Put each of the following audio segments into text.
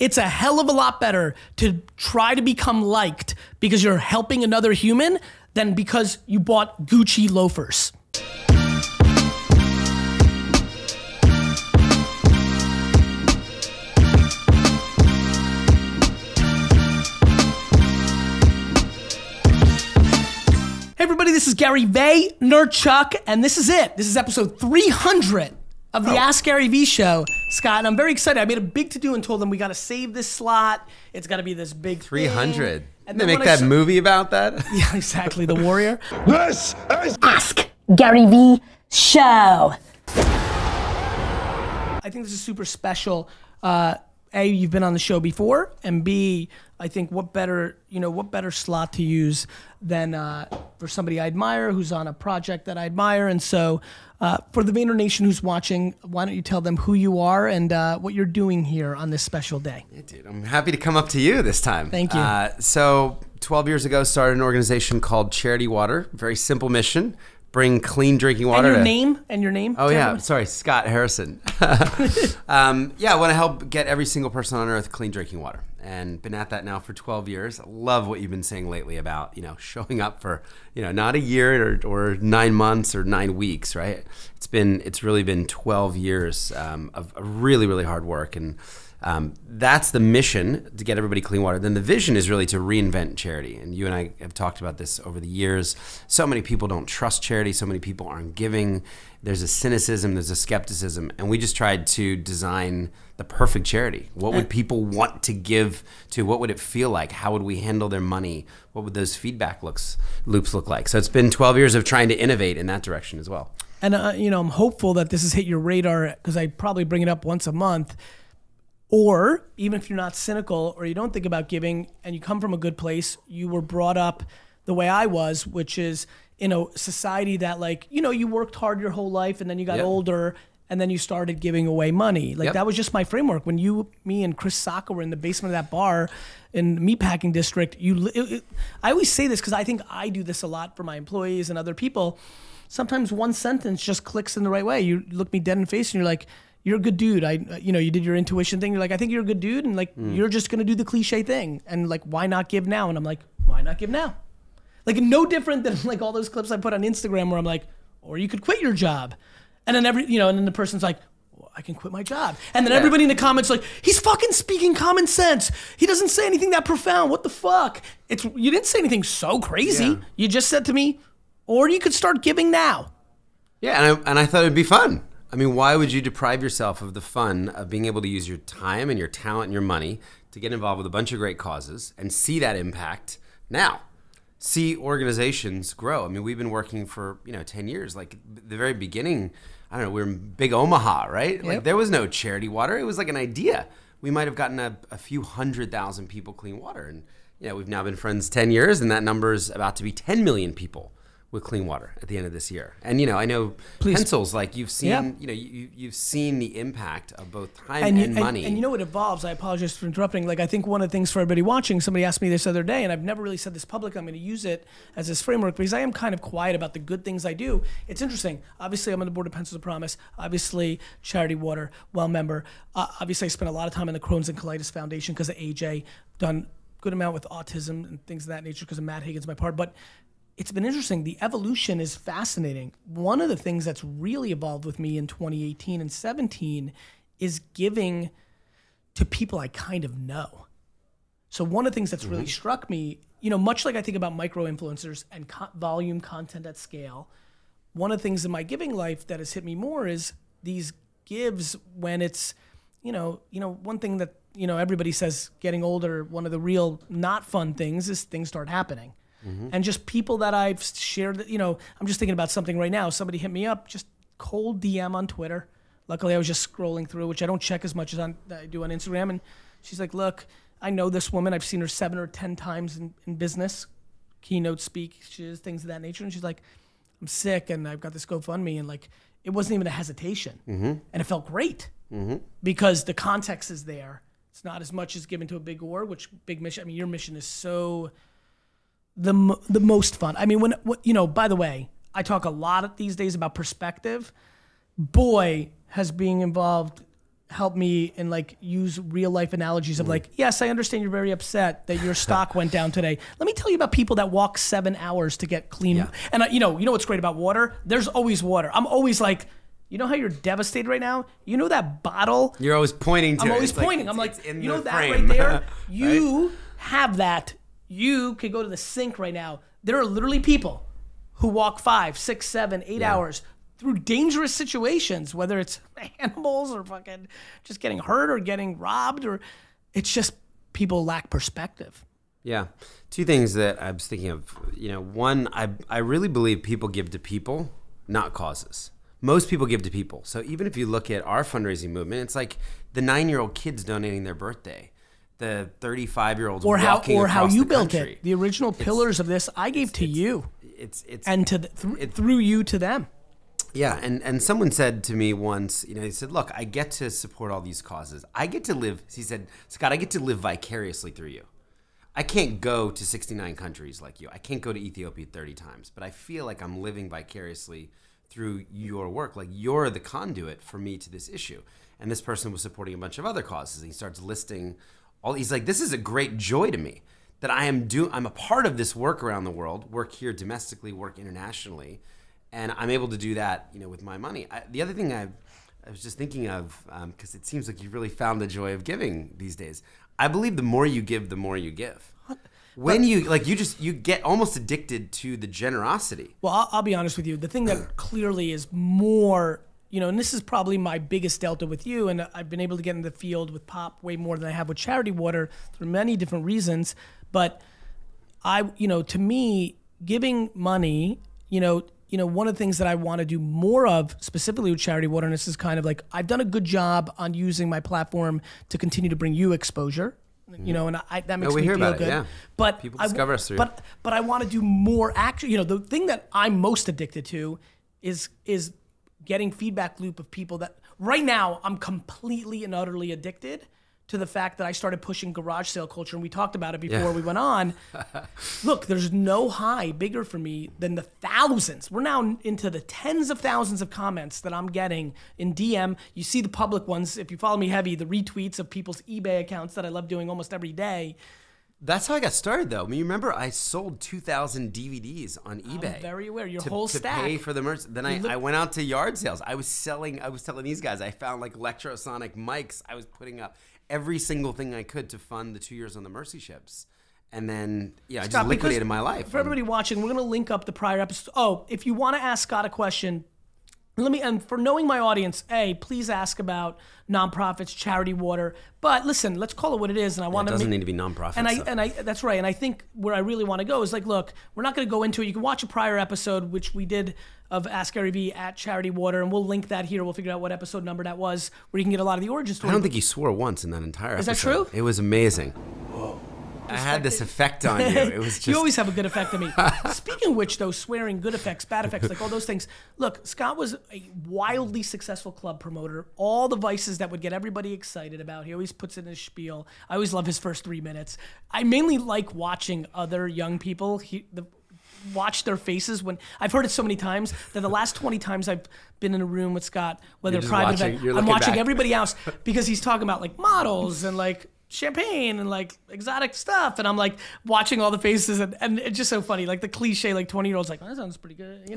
It's a hell of a lot better to try to become liked because you're helping another human than because you bought Gucci loafers. Hey everybody, this is Gary Vaynerchuk, and this is it. This is episode 300 of the Ask GaryVee show, Scott, and I'm very excited. I made a big to-do and told them we got to save this slot. It's got to be this big 300. And they make that movie about that? Yeah, exactly, The Warrior. This is Ask GaryVee show. I think this is super special. A, you've been on the show before, and B, I think what better slot to use than for somebody I admire who's on a project that I admire. And so for the Vayner Nation who's watching, why don't you tell them who you are and what you're doing here on this special day? Yeah, dude, I'm happy to come up to you this time. Thank you. So 12 years ago, started an organization called Charity Water. Very simple mission. Bring clean drinking water. And your name? Oh yeah, sorry, Scott Harrison. Yeah, I want to help get every single person on earth clean drinking water, and been at that now for 12 years. I love what you've been saying lately about showing up for not a year or 9 months or 9 weeks, right? It's really been 12 years of really hard work, and that's the mission, to get everybody clean water. Then the vision is really to reinvent charity. And you and I have talked about this over the years. So many people don't trust charity. So many people aren't giving. There's a cynicism, there's a skepticism. And we just tried to design the perfect charity. What would people want to give to? What would it feel like? How would we handle their money? What would those feedback loops look like? So it's been 12 years of trying to innovate in that direction as well. And I'm hopeful that this has hit your radar, because I probably bring it up once a month. Or even if you're not cynical or you don't think about giving and you come from a good place, you were brought up the way I was, which is in a society that you worked hard your whole life and then you got older and then you started giving away money. That was just my framework. When me and Chris Sacca were in the basement of that bar in the meatpacking district, I always say this because I think I do this a lot for my employees and other people. Sometimes one sentence just clicks in the right way. You look me dead in the face and you're like, you're a good dude. You did your intuition thing. You're like, I think you're a good dude, and you're just gonna do the cliche thing, and why not give now? And I'm like, why not give now? No different than all those clips I put on Instagram where I'm like, or you could quit your job, and then and then the person's like, well, I can quit my job, and then everybody in the comments like, he's fucking speaking common sense. He doesn't say anything that profound. What the fuck? You didn't say anything so crazy. Yeah. You just said to me, or you could start giving now. Yeah, and I thought it'd be fun. I mean, why would you deprive yourself of the fun of being able to use your time and your talent and your money to get involved with a bunch of great causes and see that impact now? See organizations grow. I mean, we've been working for 10 years. The very beginning, I don't know, we were in Big Omaha, right? Yep. There was no charity water. It was like an idea. We might have gotten a few 100,000 people clean water, and we've now been friends 10 years, and that number is about to be 10 million people with clean water at the end of this year. And I know pencils, you've seen, you've seen the impact of both time and money. And it evolves. I apologize for interrupting. I think one of the things for everybody watching, somebody asked me this other day, and I've never really said this publicly. I'm going to use it as this framework because I am kind of quiet about the good things I do. It's interesting. Obviously, I'm on the board of Pencils of Promise. Obviously, Charity Water, well member. Obviously, I spent a lot of time in the Crohn's and Colitis Foundation because of AJ. Done good amount with autism and things of that nature because of Matt Higgins, my part. But it's been interesting. The evolution is fascinating. One of the things that's really evolved with me in 2018 and 17 is giving to people I kind of know. So one of the things that's really struck me, much like I think about micro-influencers and volume content at scale, one of the things in my giving life that has hit me more is these gives when it's, one thing that, everybody says getting older, one of the real not fun things is things start happening. And just people that I've shared, I'm just thinking about something right now. Somebody hit me up, just cold DM on Twitter. Luckily, I was just scrolling through, which I don't check as much as I do on Instagram. And she's like, look, I know this woman. I've seen her 7 or 10 times in business, keynote speeches, things of that nature. And she's like, I'm sick and I've got this GoFundMe. And it wasn't even a hesitation. And it felt great because the context is there. It's not as much as given to a big org, which big mission. I mean, your mission is so the most fun. I mean, by the way, I talk a lot these days about perspective. Boy, has being involved help me and like use real life analogies of like, yes, I understand you're very upset that your stock went down today. Let me tell you about people that walk 7 hours to get clean. Yeah. And you know what's great about water? There's always water. I'm always like, you know how you're devastated right now? You know that bottle? You're always pointing to it. I'm always pointing. I'm like, in you know that frame. right there? You Right? have that. You could go to the sink right now. There are literally people who walk 5, 6, 7, 8 hours through dangerous situations, whether it's animals or fucking just getting hurt or getting robbed, or it's just people lack perspective. Yeah. Two things that I was thinking of. One, I really believe people give to people, not causes. Most people give to people. So even if you look at our fundraising movement, it's like the 9-year-old kids donating their birthday, the 35-year-olds walking across the country. Or how you built it. The original pillars of this, I gave to you. And through you to them. Yeah, and someone said to me once, he said, look, I get to support all these causes. I get to live, he said, Scott, I get to live vicariously through you. I can't go to 69 countries like you. I can't go to Ethiopia 30 times, but I feel like I'm living vicariously through your work. Like you're the conduit for me to this issue. And this person was supporting a bunch of other causes. And he starts listing he's like, this is a great joy to me that I'm a part of this work around the world, work here domestically, work internationally. And I'm able to do that, with my money. The other thing I was just thinking of, because it seems like you've really found the joy of giving these days. I believe the more you give, the more you give. When you get almost addicted to the generosity. Well, I'll be honest with you. The thing that clearly is more, and this is probably my biggest delta with you, and I've been able to get in the field with Pop way more than I have with Charity Water for many different reasons. But to me, giving money, one of the things that I want to do more of, specifically with Charity Water, and this is kind of like, I've done a good job on using my platform to continue to bring you exposure, and that makes me feel good. Yeah. But people discover us through. But I want to do more action. The thing that I'm most addicted to is getting feedback loop of people that right now I'm completely and utterly addicted to the fact that I started pushing garage sale culture, and we talked about it before we went on. Look, there's no high bigger for me than the thousands. We're now into the tens of thousands of comments that I'm getting in DM. You see the public ones. If you follow me heavy, the retweets of people's eBay accounts that I love doing almost every day. That's how I got started, though. I mean, you remember I sold 2,000 DVDs on eBay. I'm very aware. Your whole stack. To pay for the merch. Then I went out to yard sales. I was telling these guys, I found like electrosonic mics. I was putting up every single thing I could to fund the 2 years on the Mercy ships. And then, I just liquidated my life. For everybody watching, we're going to link up the prior episodes. Oh, if you want to ask Scott a question, and for knowing my audience, please ask about nonprofits, Charity Water. But listen, let's call it what it is. And I want to. It doesn't need to be nonprofits. And I that's right. And I think where I really want to go is like, look, we're not going to go into it. You can watch a prior episode, which we did of Ask GaryVee at Charity Water, and we'll link that here. We'll figure out what episode number that was, where you can get a lot of the origin story. I don't think you swore once in that entire episode. Is that true? It was amazing. Whoa. I had this effect on you. It was just... You always have a good effect on me. Speaking of which, though, swearing, good effects, bad effects, like all those things. Look, Scott was a wildly successful club promoter. All the vices that would get everybody excited about. He always puts it in his spiel. I always love his first 3 minutes. I mainly like watching other young people watch their faces when I've heard it so many times that the last 20 times I've been in a room with Scott, whether private event, I'm watching everybody else because he's talking about like models and like champagne and like exotic stuff, and I'm like watching all the faces, and it's just so funny, like the cliche like 20-year-olds like, oh, that sounds pretty good,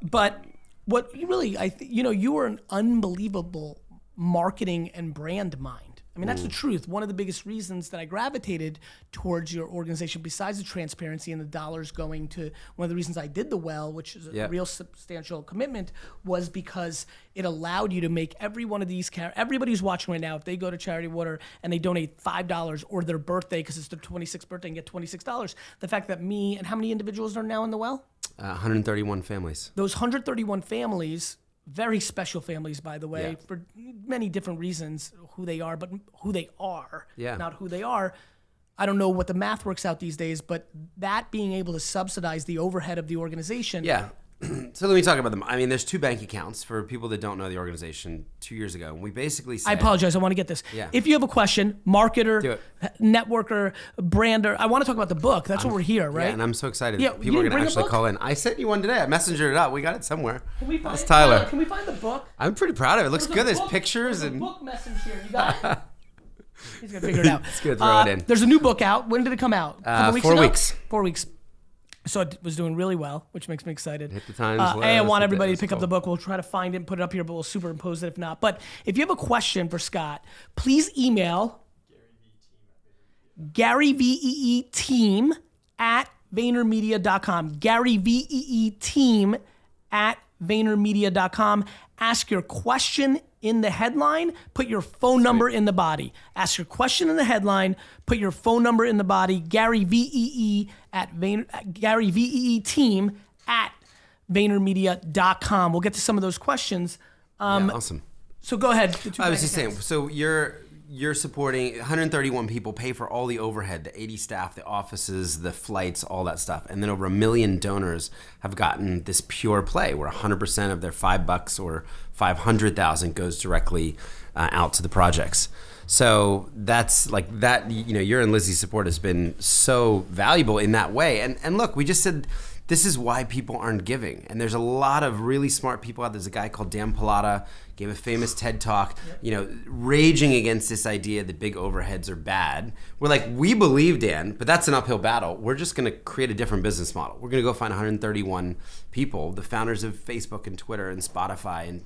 but what you really, you were an unbelievable marketing and brand mind. I mean, that's the truth. One of the biggest reasons that I gravitated towards your organization, besides the transparency and the dollars going to, one of the reasons I did the well, which is a real substantial commitment, was because it allowed you to make every one of these, everybody who's watching right now, if they go to Charity Water and they donate $5 or their birthday, because it's their 26th birthday, and get $26, the fact that me, and how many individuals are now in the well? 131 families. Those 131 families, very special families, by the way, for many different reasons, who they are, but who they are, not who they are. I don't know what the math works out these days, but that being able to subsidize the overhead of the organization, So let me talk about them. I mean, there's 2 bank accounts for people that don't know the organization 2 years ago. And we basically said, I apologize. I want to get this. Yeah. If you have a question, marketer, networker, brander, I want to talk about the book. That's what we're here, right? Yeah, and I'm so excited. Yeah, People are going to actually call in. I sent you one today. I messengered it up. We got it somewhere. Can we find That's Tyler. Can we find the book? I'm pretty proud of it. It looks good. There's book, pictures there's and a book message here. You got it? He's going to figure it out. It's good. Throw it in. There's a new book out. When did it come out? 4 weeks. 4 weeks. So it was doing really well, which makes me excited. Hit the times. I want everybody to pick up the book. We'll try to find it and put it up here, but we'll superimpose it if not. But if you have a question for Scott, please email GaryVee team at VaynerMedia.com. GaryVee team at VaynerMedia.com. Ask your question in the headline, put your phone number in the body. Ask your question in the headline, put your phone number in the body. GaryVee at GaryVee team at VaynerMedia.com. We'll get to some of those questions. Awesome. So go ahead. I was just saying, so you're supporting 131 people, pay for all the overhead, the 80 staff, the offices, the flights, all that stuff. And then over 1 million donors have gotten this pure play where 100% of their $5 or 500,000 goes directly out to the projects. So that's like that, your and Lizzie's support has been so valuable in that way. And look, we just said, this is why people aren't giving. And there's a lot of really smart people out there. There's a guy called Dan Pallotta, gave a famous TED Talk, raging against this idea that big overheads are bad. We're like, we believe, Dan, but that's an uphill battle. We're just gonna create a different business model. We're gonna go find 131 people, the founders of Facebook and Twitter and Spotify and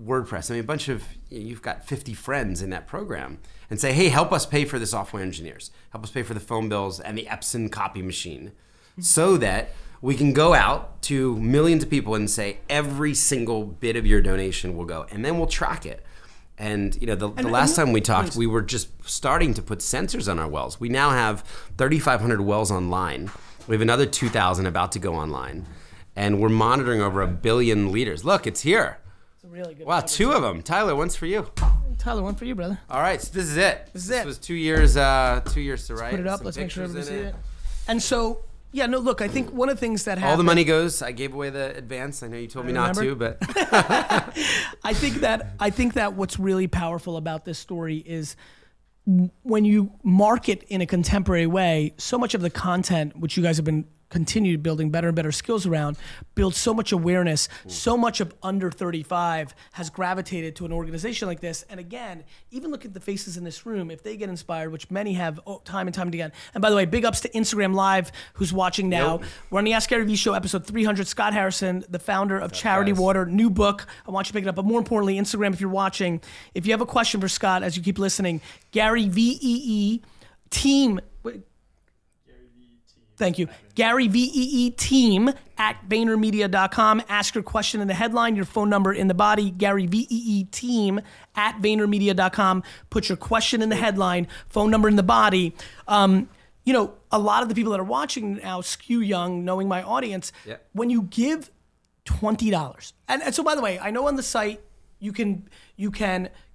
WordPress. I mean, a bunch of, you've got 50 friends in that program, and say, hey, help us pay for the software engineers. Help us pay for the phone bills and the Epson copy machine, so that we can go out to millions of people and say every single bit of your donation will go, and then we'll track it. And the last time we talked, we were just starting to put sensors on our wells. We now have 3,500 wells online. We have another 2,000 about to go online, and we're monitoring over 1 billion liters. Look, it's here. It's a really good. Wow, 2 of them. Tyler, one's for you. Tyler, one for you, brother. All right, so this is it. This was 2 years. 2 years to write. Put it up. Let's make sure everybody sees it. And so. Yeah, no, look, I think one of the things that happened... All the money goes. I gave away the advance. I know you told me not to, but... I think that what's really powerful about this story is when you market in a contemporary way, so much of the content, which you guys have been continued building better and better skills around, builds so much awareness. So much of under 35 has gravitated to an organization like this. And again, even look at the faces in this room. If they get inspired, which many have time and time again. And by the way, big ups to Instagram Live, who's watching now. We're on the Ask GaryVee Show, episode 300. Scott Harrison, the founder of Charity Water, new book. I want you to pick it up. But more importantly, Instagram, if you're watching, if you have a question for Scott, as you keep listening, GaryVee team. Thank you. GaryVee team at VaynerMedia.com. Ask your question in the headline, your phone number in the body. GaryVee team at VaynerMedia.com. Put your question in the headline, phone number in the body. A lot of the people that are watching now skew young, knowing my audience. When you give $20, and so by the way, I know on the site you can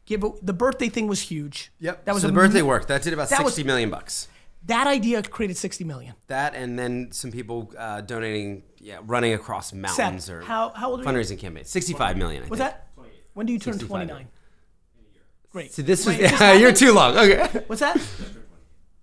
give the birthday thing was huge. Yep. That was the birthday work. That did about 60 million bucks. That idea created 60 million. That and then some people donating, running across mountains or how old are you? Fundraising campaigns. 65 million. What's that? 28. When do you turn 29? Great. So this was you're too long. Okay. What's that?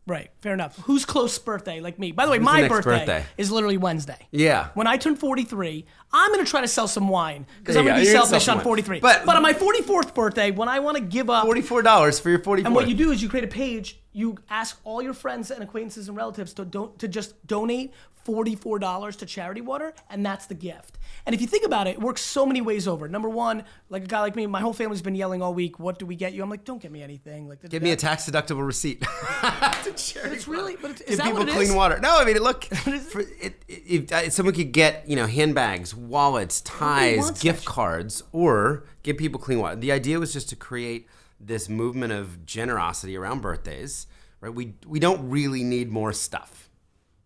Right. Fair enough. Who's close birthday like me? By the way, my birthday is literally Wednesday. Yeah. When I turn 43, I'm going to try to sell some wine because I'm going to be selfish on 43. But on my 44th birthday, when I want to give up $44 for your 44th. And what you do is you create a page. You ask all your friends and acquaintances and relatives to just donate $44 to Charity Water, and that's the gift. And if you think about it, it works so many ways over. Number one, like a guy like me, my whole family's been yelling all week, "What do we get you?" I'm like, "Don't get me anything." Like, give me a tax-deductible receipt. It's really, but is that what it is? Give people clean water. No, I mean, look, if someone could get handbags, wallets, ties, gift cards, or give people clean water. The idea was just to create this movement of generosity around birthdays, right? We don't really need more stuff.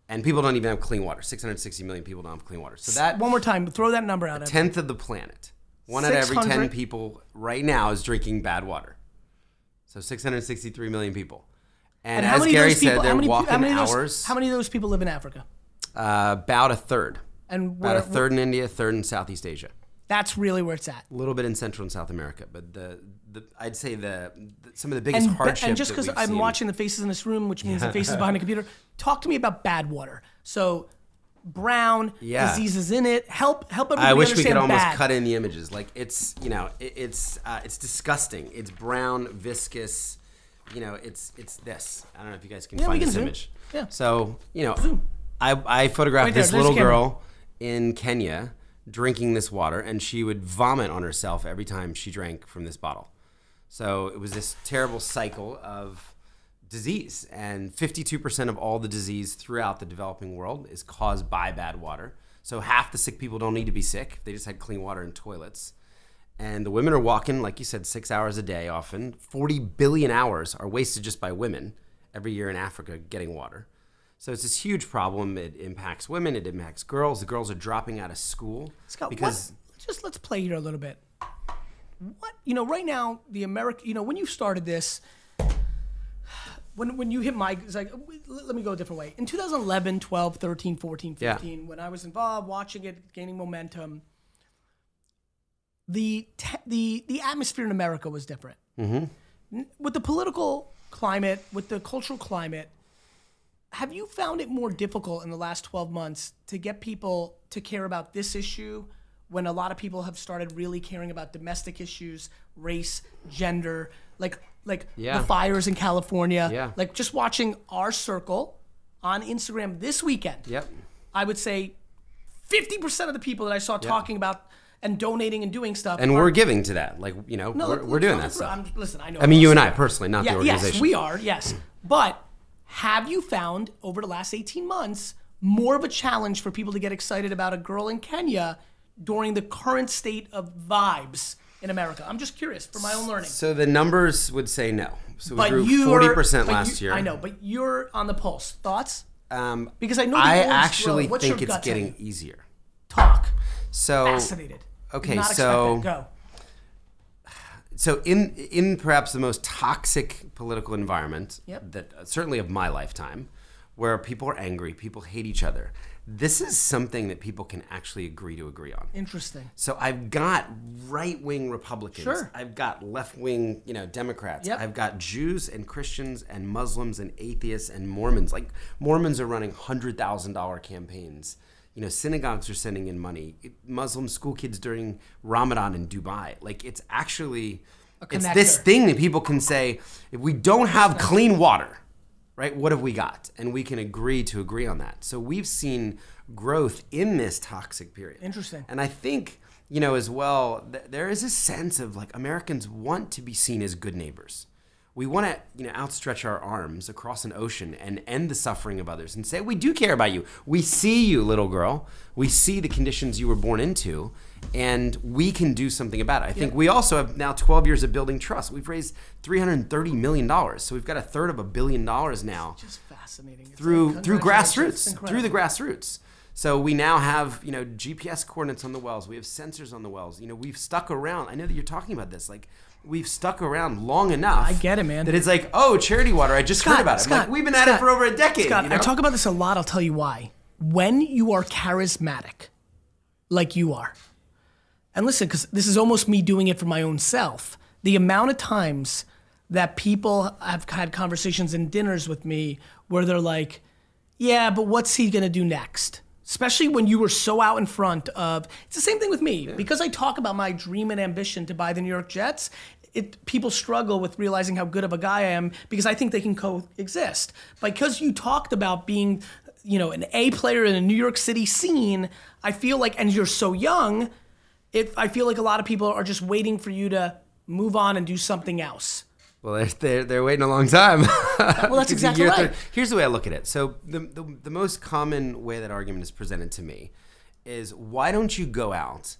And people don't even have clean water. 660 million people don't have clean water. So that one more time, throw that number out. A tenth of the planet. 1 out of every 10 people right now is drinking bad water. So 663 million people. And as Gary said, they're walking hours. How many of those people live in Africa? About a third. And About a third in India, a third in Southeast Asia. That's really where it's at. A little bit in Central and South America, but I'd say some of the biggest hardship. And just because I'm watching the faces in this room, which means the faces behind the computer, talk to me about bad water. So brown, diseases in it. Help everybody I wish understand we could almost bad. cut in the images. Like it's it's disgusting. It's brown, viscous. It's this. I don't know if you guys can find this image. Yeah. So I photographed this little girl in Kenya drinking this water, and she would vomit on herself every time she drank from this bottle. So it was this terrible cycle of disease, and 52% of all the disease throughout the developing world is caused by bad water. So half the sick people don't need to be sick. They just had clean water in toilets. And the women are walking, like you said, 6 hours a day often. 40 billion hours are wasted just by women every year in Africa getting water. So it's this huge problem. It impacts women. It impacts girls. The girls are dropping out of school. Scott, let's play here a little bit. Right now, when you started this, when you hit it's like, let me go a different way. In 2011, 12, 13, 14, 15, when I was involved, watching it, gaining momentum, the atmosphere in America was different. Mm-hmm. With the political climate, with the cultural climate, have you found it more difficult in the last 12 months to get people to care about this issue when a lot of people have started really caring about domestic issues, race, gender, like the fires in California, like just watching our circle on Instagram this weekend? Yep. I would say 50% of the people that I saw talking about and donating and doing stuff. And we're giving to that. Like, we're doing that stuff. Listen, I know. I mean, you and I personally, not the organization. Yes, we are, yes. But have you found over the last 18 months more of a challenge for people to get excited about a girl in Kenya during the current state of vibes in America? I'm just curious for my own learning. So the numbers would say no. So we grew 40% last year. I know, but you're on the pulse. Thoughts? Because I know I actually think it's getting easier. Talk. So fascinated. Okay, go. So in perhaps the most toxic political environment that certainly of my lifetime, where people are angry, people hate each other, this is something that people can actually agree on. Interesting. So I've got right-wing Republicans. Sure. I've got left-wing, Democrats. Yep. I've got Jews and Christians and Muslims and atheists and Mormons. Like Mormons are running $100,000 campaigns. Synagogues are sending in money. Muslim school kids during Ramadan in Dubai. Like it's actually, it's this thing that people can say, if we don't have clean water, right, what have we got? And we can agree on that. So we've seen growth in this toxic period. Interesting. And I think, as well, there is a sense of like Americans want to be seen as good neighbors. We want to, outstretch our arms across an ocean and end the suffering of others and say, we do care about you. We see you, little girl. We see the conditions you were born into, and we can do something about it. I think we also have now 12 years of building trust. We've raised $330 million. So we've got $1/3 billion now. Just fascinating. Through grassroots, through the grassroots. So we now have, GPS coordinates on the wells. We have sensors on the wells. We've stuck around. I know that you're talking about this. Like, we've stuck around long enough. I get it, man. That it's like, oh, charity water. I just heard about it. Like, we've been at it for over a decade. Scott, I talk about this a lot. I'll tell you why. When you are charismatic, like you are, and listen, because this is almost me doing it for my own self, the amount of times that people have had conversations and dinners with me where they're like, yeah, but what's he going to do next? Especially when you were so out in front of, it's the same thing with me. Because I talk about my dream and ambition to buy the New York Jets, people struggle with realizing how good of a guy I am because I think they can coexist. Because you talked about being, an A player in a New York City scene, I feel like, and you're so young, I feel like a lot of people are just waiting for you to move on and do something else. Well, they're waiting a long time. Well, that's exactly right. Here's the way I look at it. So the most common way that argument is presented to me is, why don't you go out,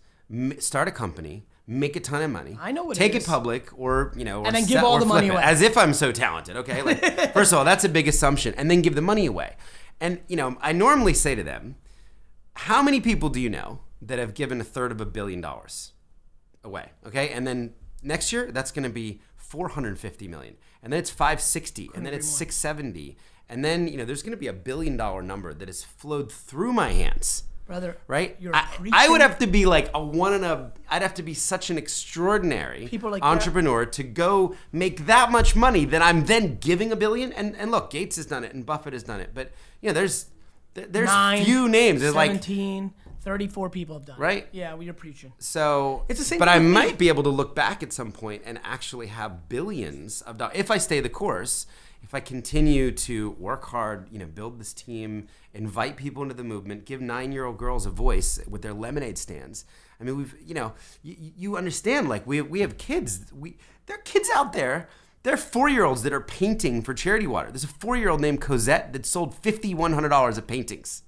start a company, make a ton of money, I know what take it is. Public, or and then give all the money away. As if I'm so talented, okay? Like, first of all, that's a big assumption, and then give the money away. And I normally say to them, how many people do you know that have given $1/3 billion away? Okay, and then next year that's going to be $450 million, and then it's 560, and then it's 670, and then there's going to be $1 billion number that has flowed through my hands Brother, right? you're I would have to be like I'd have to be such an extraordinary entrepreneur to go make that much money that I'm then giving $1 billion. And look, Gates has done it and Buffett has done it, but there's 9, few names. There's 17, 34 people have done right? it. Yeah, well, you're preaching. So it's the same. But I might be able to look back at some point and actually have billions of dollars if I stay the course. If I continue to work hard, build this team, invite people into the movement, give 9-year-old girls a voice with their lemonade stands. I mean, you understand, like we have kids. There are kids out there. There are 4-year-olds that are painting for charity water. There's a 4-year-old named Cosette that sold $5,100 of paintings.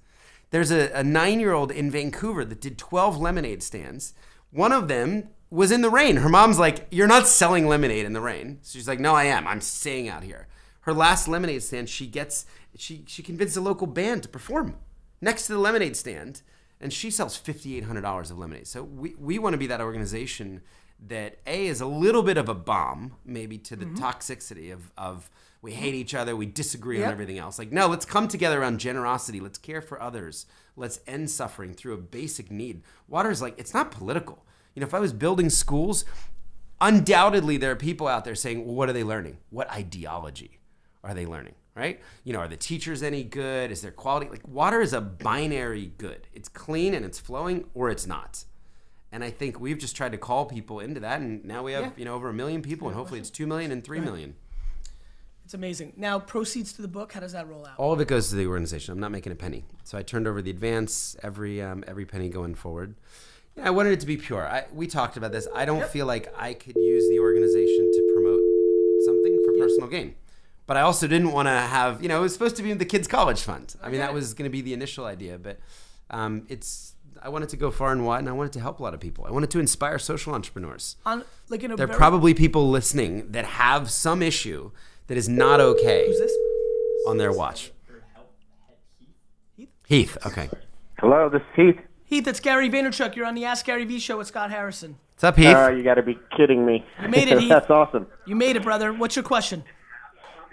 There's a 9-year-old in Vancouver that did 12 lemonade stands. One of them was in the rain. Her mom's like, "You're not selling lemonade in the rain." So she's like, "No, I am. I'm staying out here." Her last lemonade stand, she convinced a local band to perform next to the lemonade stand, and she sells $5,800 of lemonade. So we want to be that organization that is a little bit of a bomb, maybe to the toxicity of we hate each other, we disagree on everything else. Like, no, let's come together around generosity. Let's care for others. Let's end suffering through a basic need. Water is it's not political. If I was building schools, undoubtedly there are people out there saying, well, what are they learning? What ideology are they learning, right? Are the teachers any good? Is there quality? Like, water is a binary good. It's clean and it's flowing, or it's not. And I think we've just tried to call people into that, and now we have over 1 million people, and hopefully it's 2 million and 3 million. It's amazing. Now, proceeds to the book, how does that roll out? All of it goes to the organization. I'm not making a penny. So I turned over the advance, every penny going forward. I wanted it to be pure. We talked about this. I don't feel like I could use the organization to promote something for personal gain. But I also didn't want to have, it was supposed to be the kids' college fund. I mean, that was going to be the initial idea. But I wanted to go far and wide, and I wanted to help a lot of people. I wanted to inspire social entrepreneurs. There are probably people listening that have some issue that is not okay. Who's this? On their watch. Heath, okay. Hello, this is Heath. Heath, it's Gary Vaynerchuk. You're on the Ask GaryVee show with Scott Harrison. What's up, Heath? You got to be kidding me. You made it, Heath. That's awesome. You made it, brother. What's your question?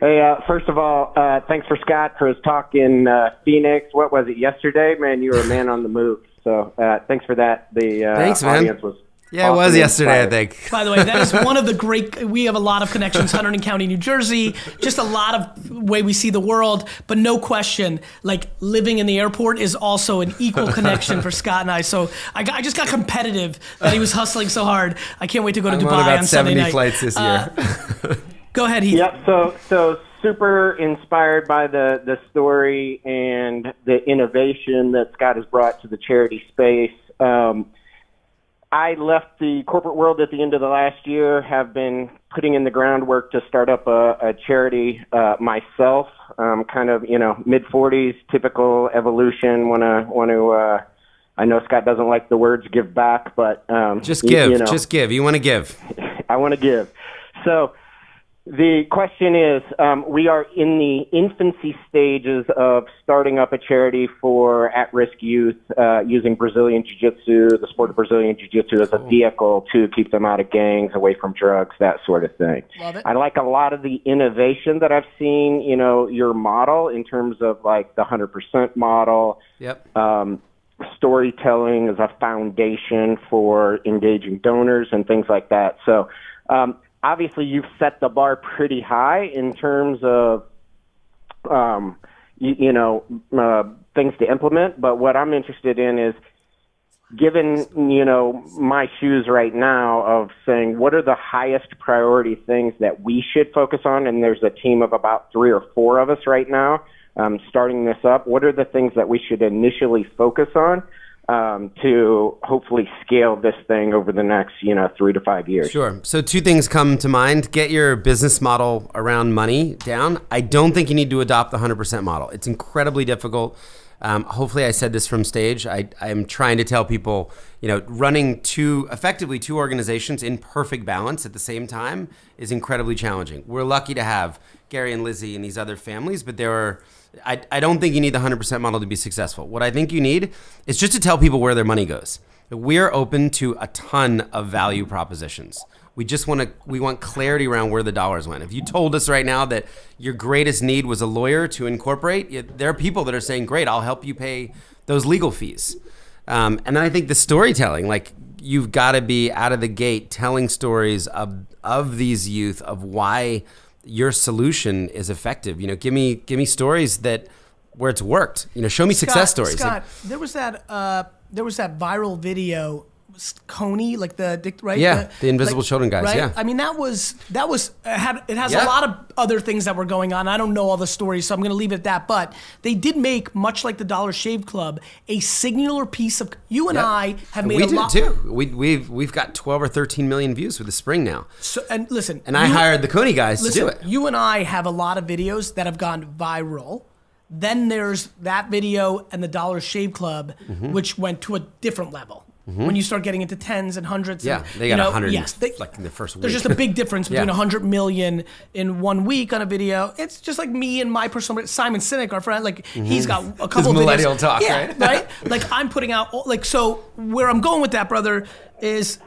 Hey, first of all, thanks for Scott for his talk in Phoenix. What was it, yesterday? Man, you were a man on the move. So thanks for that. Thanks, audience was it was yesterday, I think. By the way, that is one of the great, we have a lot of connections, Hunterdon County, New Jersey, just a lot of way we see the world, but no question, living in the airport is also an equal connection for Scott and I. So I just got competitive that he was hustling so hard. I can't wait to go to Dubai on Sunday night. 70 flights this year. Go ahead, Heath. Yep, so super inspired by the story and the innovation that Scott has brought to the charity space. I left the corporate world at the end of the last year, have been putting in the groundwork to start up a charity myself, mid-40s, typical evolution, I know Scott doesn't like the words give back, but... just give. You want to give. I want to give. So the question is, we are in the infancy stages of starting up a charity for at-risk youth using Brazilian Jiu-Jitsu, the sport of Brazilian Jiu-Jitsu as a vehicle to keep them out of gangs, away from drugs, that sort of thing. Love it. I like a lot of the innovation that I've seen, your model in terms of the 100% model. Yep. Storytelling as a foundation for engaging donors and things like that. So, obviously, you've set the bar pretty high in terms of, things to implement. But what I'm interested in is, given, my shoes right now of saying, what are the highest priority things that we should focus on? And there's a team of about 3 or 4 of us right now starting this up. What are the things that we should initially focus on to hopefully scale this thing over the next, 3 to 5 years? Sure. So 2 things come to mind. Get your business model around money down. I don't think you need to adopt the 100% model. It's incredibly difficult. Hopefully I said this from stage. I'm trying to tell people, running effectively two organizations in perfect balance at the same time is incredibly challenging. We're lucky to have Gary and Lizzie and these other families, but I don't think you need the 100% model to be successful. What I think you need is just to tell people where their money goes. We're open to a ton of value propositions. We want clarity around where the dollars went. If you told us right now that your greatest need was a lawyer to incorporate, there are people that are saying, great, I'll help you pay those legal fees. And then I think the storytelling, like you've got to be out of the gate telling stories of these youth, of why your solution is effective. You know, give me stories where it's worked. You know, show me success stories. Scott, there was that viral video, Coney, like right? Yeah, the Invisible Children guys. Right? Yeah, I mean that has a lot of other things that were going on. I don't know all the stories, so I'm going to leave it at that. But they did make, much like the Dollar Shave Club, a singular piece of. You and I have made a lot. We did too. We've got 12 or 13 million views with the spring now. So and listen, and I hired the Coney guys to do it. You and I have a lot of videos that have gone viral. Then there's that video and the Dollar Shave Club, which went to a different level. When you start getting into tens and hundreds. Yeah, they got 100 like in the first week. There's just a big difference between 100 million in 1 week on a video. It's just like me and my personal, Simon Sinek, our friend, like he's got a couple of videos. Millennial talk, right? Like I'm putting out, like, so where I'm going with that, brother, is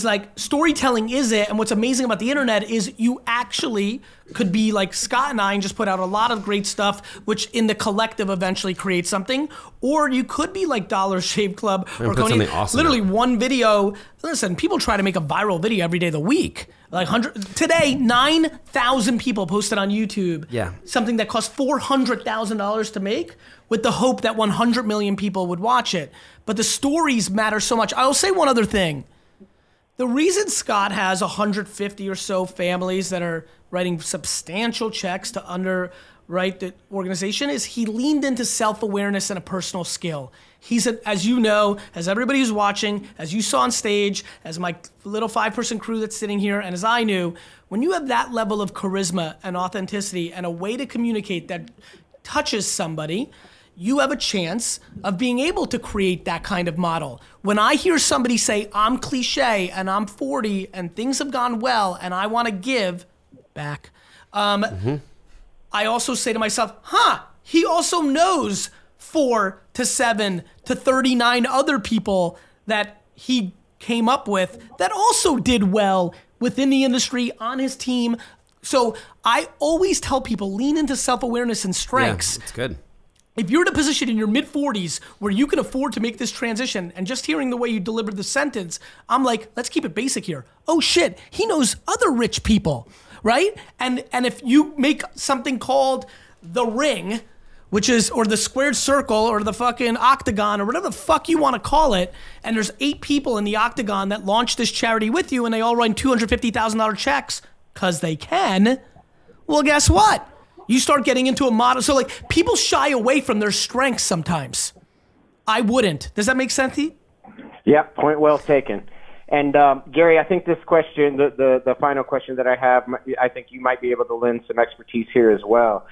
like storytelling is it, and what's amazing about the internet is you actually could be like Scott and I and just put out a lot of great stuff, which in the collective eventually creates something, or you could be like Dollar Shave Club or Coney. Something awesome literally one video. Listen, people try to make a viral video every day of the week. Like today, 9,000 people posted on YouTube. Yeah, something that cost $400,000 to make, with the hope that 100 million people would watch it. But the stories matter so much. I'll say one other thing. The reason Scott has 150 or so families that are writing substantial checks to underwrite the organization is he leaned into self-awareness and a personal skill. He's, as you know, as everybody who's watching, as you saw on stage, as my little 5-person crew that's sitting here, and as I knew, when you have that level of charisma and authenticity and a way to communicate that touches somebody, you have a chance of being able to create that kind of model. When I hear somebody say, I'm cliche and I'm 40 and things have gone well and I want to give back, I also say to myself, he also knows 4 to 7 to 39 other people that he came up with that also did well within the industry, on his team. So I always tell people, lean into self-awareness and strengths. Yeah, it's good. If you're in a position in your mid-40s where you can afford to make this transition, and just hearing the way you delivered the sentence, I'm like, let's keep it basic here. Oh shit, he knows other rich people, right? And if you make something called the ring, which is, or the squared circle, or the fucking octagon, or whatever the fuck you want to call it, and there's 8 people in the octagon that launched this charity with you, and they all run $250,000 checks, because they can, well, guess what? You start getting into a model. So like people shy away from their strengths sometimes. I wouldn't. Does that make sense, Heath? Yep, point well taken. And Gary, I think this question, the final question that I have, I think you might be able to lend some expertise here as well.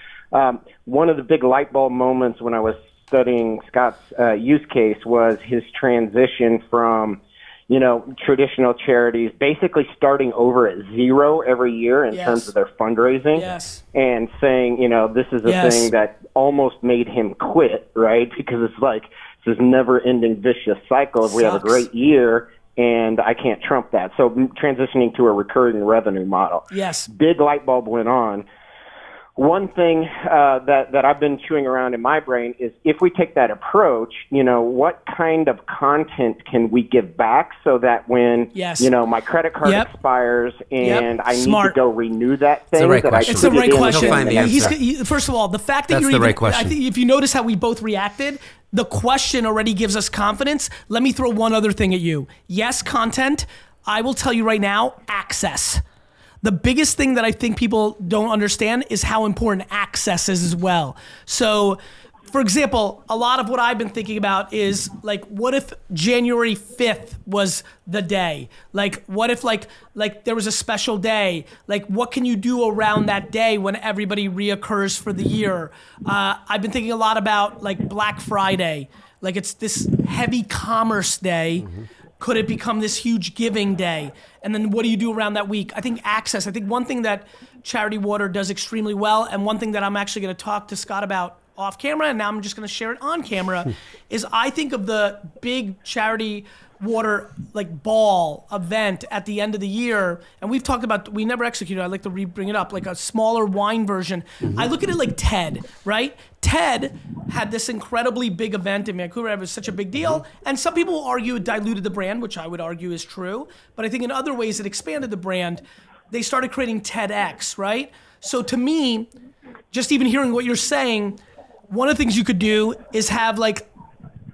One of the big light bulb moments when I was studying Scott's use case was his transition from, traditional charities, basically starting over at zero every year in terms of their fundraising, and saying, this is a thing that almost made him quit, right? Because it's like this never-ending vicious cycle of we have a great year and I can't trump that. So transitioning to a recurring revenue model. Yes. Big light bulb went on. One thing that I've been chewing around in my brain is if we take that approach, what kind of content can we give back so that when, my credit card expires and I need to go renew that thing, it's the right question. First of all, the fact that I think if you notice how we both reacted, the question already gives us confidence. Let me throw one other thing at you. Yes, content. I will tell you right now, access. The biggest thing that I think people don't understand is how important access is as well. So, for example, a lot of what I've been thinking about is like, what if January 5th was the day? Like, what if like there was a special day? Like, what can you do around that day when everybody reoccurs for the year? I've been thinking a lot about like Black Friday. Like it's this heavy commerce day. Could it become this huge giving day? And then what do you do around that week? I think access. I think one thing that Charity Water does extremely well, and one thing that I'm actually going to talk to Scott about off camera, and now I'm just going to share it on camera, is I think of the big charity water like ball event at the end of the year, and we've talked about, we never executed, I'd like to bring it up, like a smaller wine version. I look at it like TED, right? TED had this incredibly big event in Vancouver. It was such a big deal, and some people will argue it diluted the brand, which I would argue is true, but I think in other ways it expanded the brand. They started creating TEDx, right? So to me, just even hearing what you're saying, one of the things you could do is have like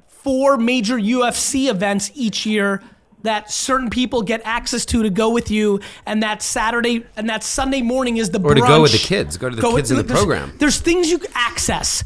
4 major UFC events each year that certain people get access to go with you, and that Saturday and that Sunday morning is the brunch. Or to go with the kids. Go to the kids in the program. There's things you can access.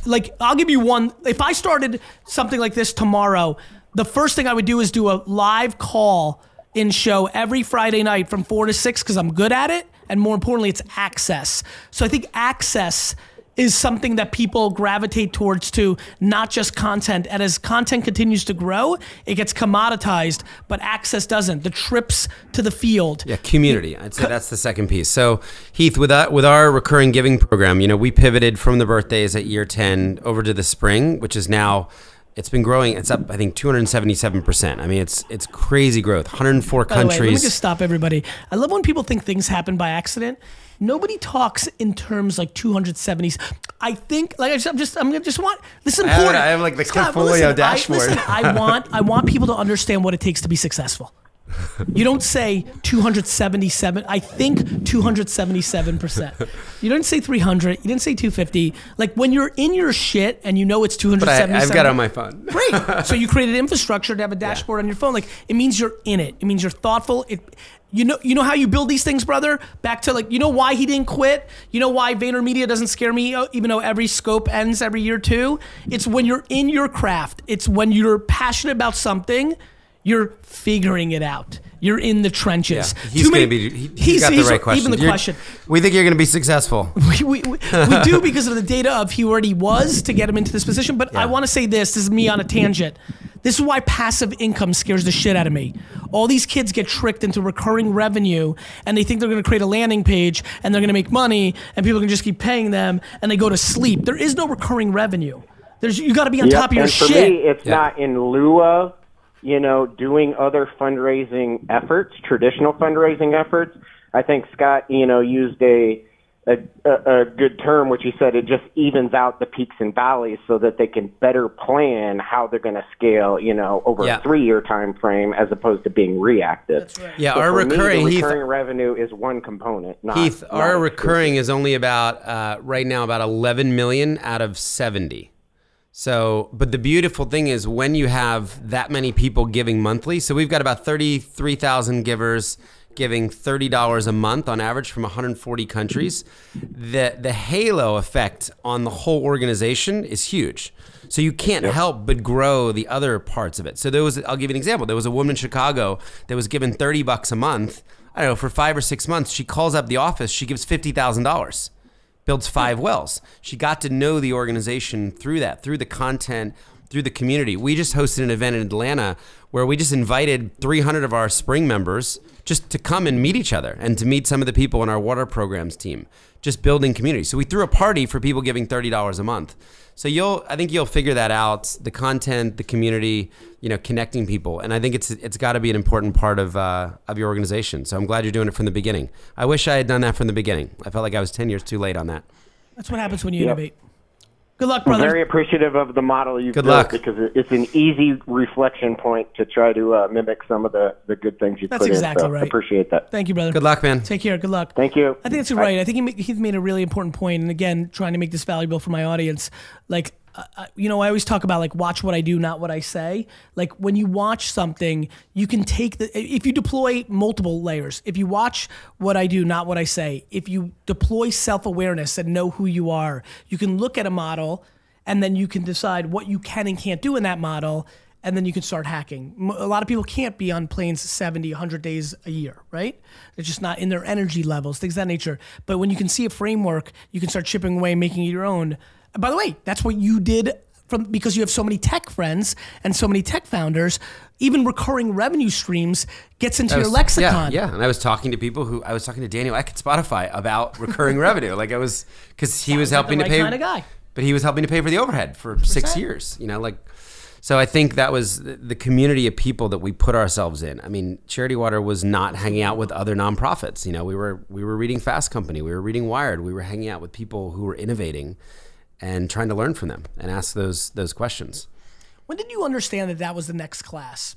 Like, I'll give you one. If I started something like this tomorrow, the first thing I would do is do a live call in show every Friday night from 4 to 6 because I'm good at it, and more importantly, it's access. So I think access is something that people gravitate towards too, not just content. And as content continues to grow, it gets commoditized, but access doesn't. The trips to the field. Yeah, community. I'd say that's the second piece. So Heath, with our recurring giving program, we pivoted from the birthdays at year 10 over to the spring, which is now, it's been growing. It's up, I think, 277%. I mean, it's crazy growth. 104 countries. By the way, let me just stop everybody. I love when people think things happen by accident. Nobody talks in terms like 270s. I think, like, I just want, this is important. I have like the portfolio dashboard. I want people to understand what it takes to be successful. You don't say 277. I think 277%. You didn't say 300. You didn't say 250. Like, when you're in your shit and you know it's 277. But I've got it on my phone. Great. So you created infrastructure to have a dashboard on your phone. Like, it means you're in it. It means you're thoughtful. You know how you build these things, brother? Back to, like, you know why he didn't quit? You know why VaynerMedia doesn't scare me, even though every scope ends every year too? It's when you're in your craft. It's when you're passionate about something, you're figuring it out. You're in the trenches. Yeah. He's got the right question. Even the question. We think you're going to be successful. We do, because of the data of he already was to get him into this position. But I want to say this is me on a tangent. This is why passive income scares the shit out of me. All these kids get tricked into recurring revenue, and they think they're going to create a landing page and they're going to make money and people can just keep paying them, and they go to sleep. There is no recurring revenue. You got to be on top of your shit. For me, it's not in lieu of, doing other fundraising efforts, traditional fundraising efforts. I think Scott, used a good term, which he said it just evens out the peaks and valleys so that they can better plan how they're going to scale, over a 3-year time frame, as opposed to being reactive. That's right. Yeah, so our recurring revenue is one component. Heath, our recurring is only about right now about 11 million out of 70. So, but the beautiful thing is when you have that many people giving monthly, so we've got about 33,000 givers giving $30 a month on average from 140 countries, the halo effect on the whole organization is huge. So you can't help but grow the other parts of it. So I'll give you an example. There was a woman in Chicago that was given $30 a month. I don't know, for 5 or 6 months, she calls up the office, she gives $50,000. Builds 5 wells. She got to know the organization through that, through the content, through the community. We just hosted an event in Atlanta where we just invited 300 of our spring members just to come and meet each other and to meet some of the people in our water programs team, just building community. So we threw a party for people giving $30 a month. So I think you'll figure that out, the content, the community, connecting people. And I think it's got to be an important part of your organization. So I'm glad you're doing it from the beginning. I wish I had done that from the beginning. I felt like I was 10 years too late on that. That's what happens when you innovate. Good luck, brother. I'm very appreciative of the model you've built, because it's an easy reflection point to try to mimic some of the good things you put in. That's exactly right. I appreciate that. Thank you, brother. Good luck, man. Take care. Good luck. Thank you. I think that's right. I think he's made a really important point, and again, trying to make this valuable for my audience. Like, I always talk about, like, watch what I do, not what I say. Like, when you watch something, you can take if you deploy multiple layers, if you watch what I do, not what I say, if you deploy self-awareness and know who you are, you can look at a model and then you can decide what you can and can't do in that model, and then you can start hacking. A lot of people can't be on planes 70, 100 days a year, right? They're just not in their energy levels, things of that nature. But when you can see a framework, you can start chipping away, making it your own. By the way, that's what you did because you have so many tech friends and so many tech founders. Even recurring revenue streams gets into your lexicon. Yeah, and I was talking to people I was talking to Daniel Eck at Spotify about recurring revenue. Like, because he was helping to but he was helping to pay for the overhead for 6 years. You know, like, so I think that was the community of people that we put ourselves in. I mean, Charity Water was not hanging out with other nonprofits. You know, we were reading Fast Company, we were reading Wired, we were hanging out with people who were innovating and trying to learn from them and ask those questions. When did you understand that that was the next class?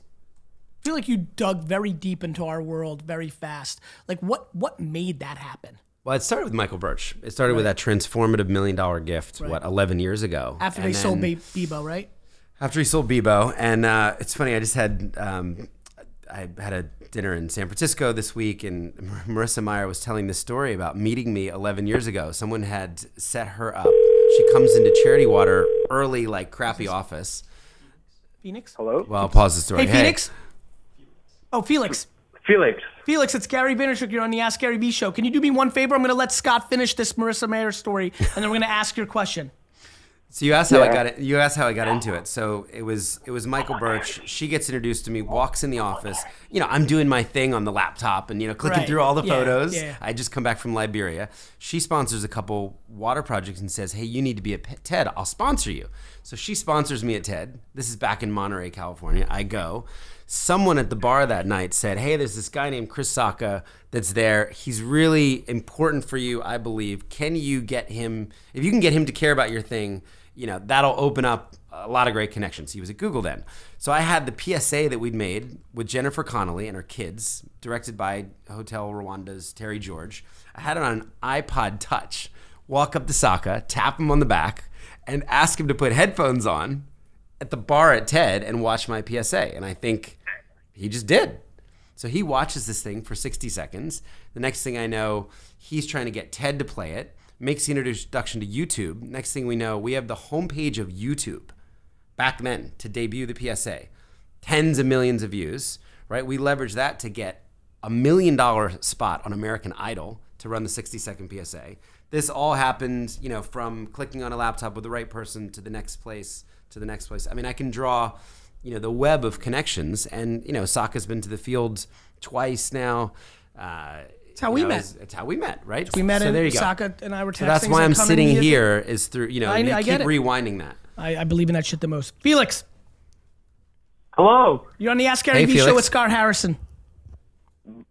I feel like you dug very deep into our world very fast. Like what made that happen? Well, it started with Michael Birch. It started with that transformative $1 million gift, what, 11 years ago. After they sold Bebo, right? After he sold Bebo. And it's funny, I just had, I had a dinner in San Francisco this week, and Marissa Meyer was telling this story about meeting me 11 years ago. Someone had set her up. She comes into Charity Water early, like crappy office. Phoenix? Hello? Well, I'll pause the story. Hey, Phoenix? Oh, Felix. Felix. Felix, it's Gary Vaynerchuk. You're on the Ask Gary Vee show. Can you do me one favor? I'm going to let Scott finish this Marissa Meyer story, and then we're going to ask your question. So you asked how I got it. You asked how I got into it. So it was Michael Birch. She gets introduced to me, walks in the office. You know, I'm doing my thing on the laptop and, you know, clicking through all the photos. Yeah. I just come back from Liberia. She sponsors a couple water projects and says, hey, you need to be at TED. I'll sponsor you. So she sponsors me at TED. This is back in Monterey, California. I go. Someone at the bar that night said, hey, there's this guy named Chris Sacca that's there. He's really important for you, I believe. Can you get him, if you can get him to care about your thing, you know, that'll open up a lot of great connections. He was at Google then. So I had the PSA that we'd made with Jennifer Connelly and her kids, directed by Hotel Rwanda's Terry George. I had it on an iPod Touch, walk up to Sacca, tap him on the back, and ask him to put headphones on at the bar at TED and watch my PSA. And I think he just did. So he watches this thing for 60 seconds. The next thing I know, he's trying to get TED to play it, makes the introduction to YouTube. Next thing we know, we have the homepage of YouTube back then to debut the PSA. Tens of millions of views, right? We leveraged that to get $1 million spot on American Idol to run the 60-second PSA. This all happened, you know, from clicking on a laptop with the right person to the next place, to the next place. I mean, I can draw, you know, the web of connections, and, you know, Saka's been to the field twice now. It's how we met. It's how we met, right? We met, so and there you go. Saka and I were texting. So that's why I'm sitting here is through, you know, I keep rewinding that. I believe in that shit the most. Felix. Hello. You're on the Ask Gary Vee show with Scar Harrison.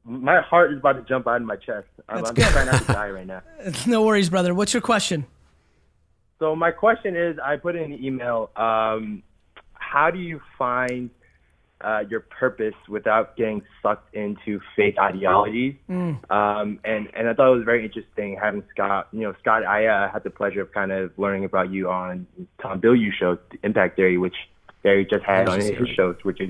My heart is about to jump out of my chest. I'm trying not to die right now. No worries, brother. What's your question? So my question is, I put in an email, how do you find your purpose without getting sucked into fake ideologies? And I thought it was very interesting having Scott. You know, Scott, I had the pleasure of kind of learning about you on Tom Bilyeu's show, Impact Theory, which Barry just had on his shows, which is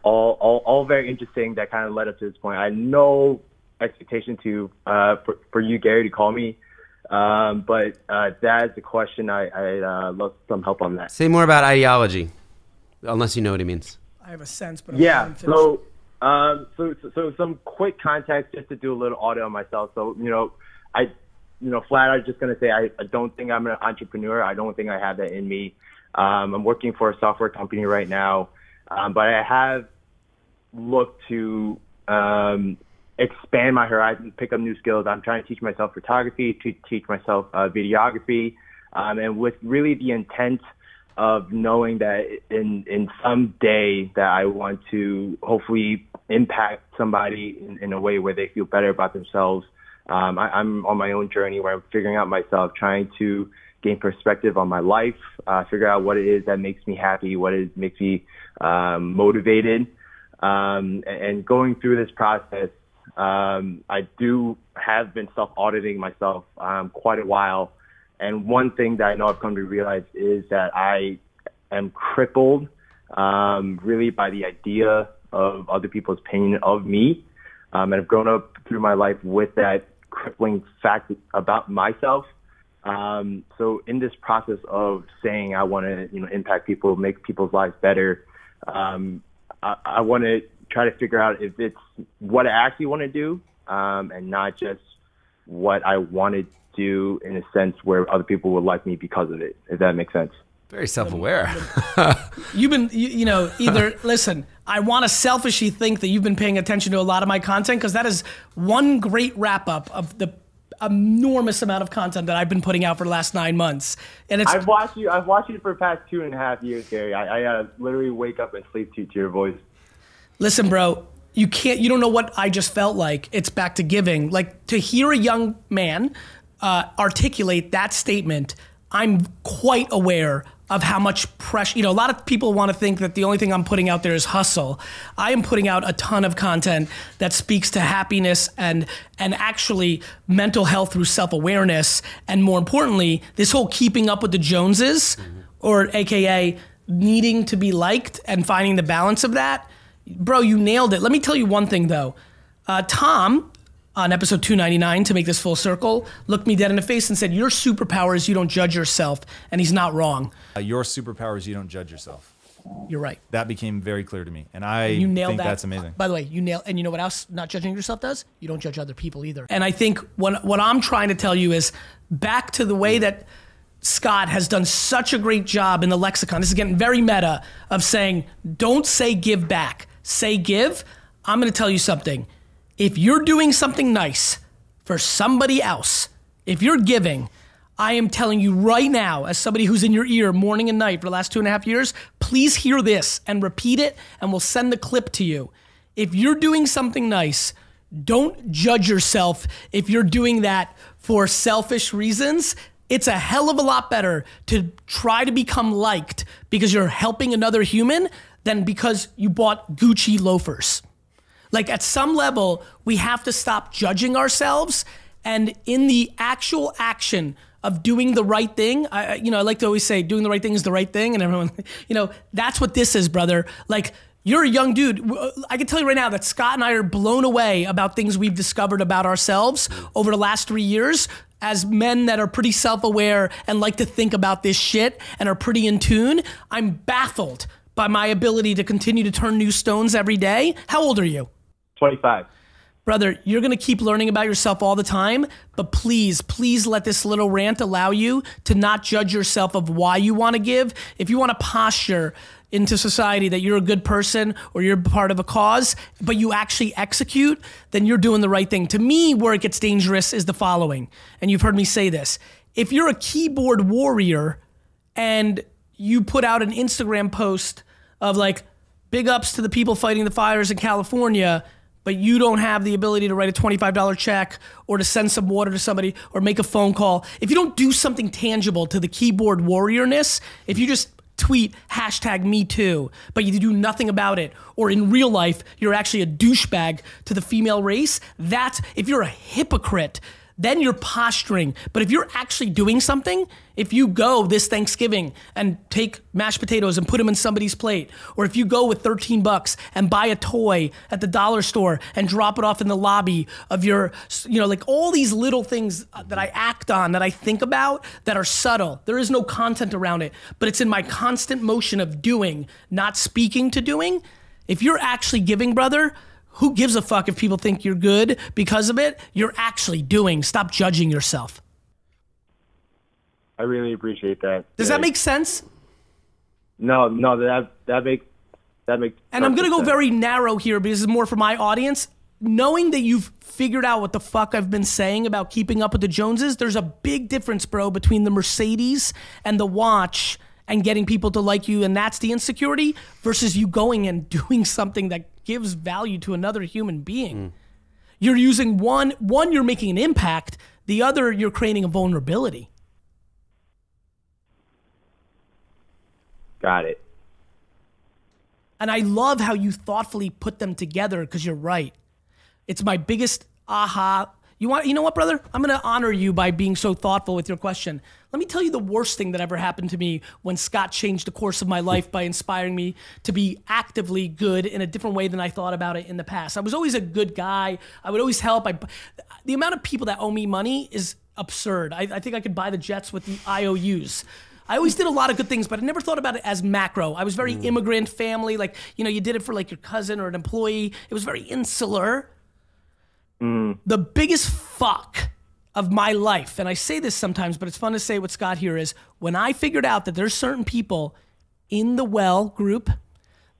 all very interesting. That kind of led up to this point. I had no expectation to for you, Gary, to call me. But that's the question. I love some help on that. Say more about ideology, unless you know what he means. I have a sense, but yeah. So some quick context just to do a little audit on myself. So flat out just gonna say I don't think I'm an entrepreneur. I don't think I have that in me. I'm working for a software company right now, but I have looked to expand my horizons, pick up new skills. I'm trying to teach myself photography, to teach myself videography, and with really the intent of knowing that in some day that I want to hopefully impact somebody in a way where they feel better about themselves. I'm on my own journey where I'm figuring out myself, trying to gain perspective on my life, figure out what it is that makes me happy, what it makes me motivated. And going through this process, I have been self-auditing myself quite a while. And one thing that I know I've come to realize is that I am crippled really by the idea of other people's opinion of me. And I've grown up through my life with that crippling fact about myself. So in this process of saying I want to, impact people, make people's lives better, I want to try to figure out if it's what I actually want to do, and not just what I want to do in a sense where other people would like me because of it, if that makes sense. Very self-aware. You've been, either, listen, I want to selfishly think that you've been paying attention to a lot of my content, because that is one great wrap-up of the enormous amount of content that I've been putting out for the last 9 months. And it's I've watched you for the past 2.5 years, Gary. I literally wake up and sleep to your voice. Listen, bro, you don't know what I just felt like. It's back to giving. Like, to hear a young man articulate that statement, I'm quite aware of how much pressure, a lot of people want to think that the only thing I'm putting out there is hustle. I am putting out a ton of content that speaks to happiness and actually mental health through self-awareness. And more importantly, this whole keeping up with the Joneses, or AKA needing to be liked and finding the balance of that. Bro, you nailed it. Let me tell you one thing though. Tom, on episode 299, to make this full circle, looked me dead in the face and said, your superpower is you don't judge yourself. And he's not wrong. Your superpower is you don't judge yourself. You're right. That became very clear to me. And I You nailed think that. that's amazing. By the way, you nailed, and you know what else not judging yourself does? You don't judge other people either. And I think what I'm trying to tell you is back to the way that Scott has done such a great job in the lexicon. This is getting very meta of saying, don't say give back, say give. I'm going to tell you something. If you're doing something nice for somebody else, if you're giving, I am telling you right now, as somebody who's in your ear morning and night for the last 2.5 years, please hear this and repeat it, and we'll send the clip to you. If you're doing something nice, don't judge yourself if you're doing that for selfish reasons. It's a hell of a lot better to try to become liked because you're helping another human than because you bought Gucci loafers. Like, at some level, we have to stop judging ourselves, and in the actual action of doing the right thing, I like to always say doing the right thing is the right thing, and everyone, that's what this is, brother. Like, you're a young dude. I can tell you right now that Scott and I are blown away about things we've discovered about ourselves over the last 3 years as men that are pretty self-aware and like to think about this shit and are pretty in tune. I'm baffled by my ability to continue to turn new stones every day. How old are you? 25. Brother, you're going to keep learning about yourself all the time, but please let this little rant allow you to not judge yourself of why you want to give. If you want to posture into society that you're a good person or you're part of a cause, but you actually execute, then you're doing the right thing. To me, where it gets dangerous is the following, and you've heard me say this. If you're a keyboard warrior and you put out an Instagram post of like, big ups to the people fighting the fires in California, but you don't have the ability to write a $25 check or to send some water to somebody or make a phone call, if you don't do something tangible to the keyboard warriorness, if you just tweet #MeToo, but you do nothing about it, or in real life, you're actually a douchebag to the female race, if you're a hypocrite, then you're posturing. But if you're actually doing something, if you go this Thanksgiving and take mashed potatoes and put them in somebody's plate, or if you go with $13 and buy a toy at the dollar store and drop it off in the lobby of your, like all these little things that I act on, that I think about, that are subtle. There is no content around it, but it's in my constant motion of doing, not speaking to doing. If you're actually giving, brother, who gives a fuck if people think you're good because of it? You're actually doing. Stop judging yourself. I really appreciate that. Does that make sense? No, that makes. And I'm gonna go sense. very narrow here because this is more for my audience. Knowing that you've figured out what the fuck I've been saying about keeping up with the Joneses, there's a big difference, bro, between the Mercedes and the watch and getting people to like you, and that's the insecurity, versus you going and doing something that gives value to another human being. You're using one, you're making an impact, the other, you're creating a vulnerability. Got it. And I love how you thoughtfully put them together, because you're right. It's my biggest aha. You know what, brother? I'm going to honor you by being so thoughtful with your question. Let me tell you the worst thing that ever happened to me when Scott changed the course of my life by inspiring me to be actively good in a different way than I thought about it in the past. I was always a good guy. I would always help. The amount of people that owe me money is absurd. I think I could buy the jets with the IOUs. I always did a lot of good things, but I never thought about it as macro. I was very immigrant family. Like, you did it for like your cousin or an employee. It was very insular. The biggest fuck of my life, and I say this sometimes, but it's fun to say with Scott here, is when I figured out that there's certain people in the Well group,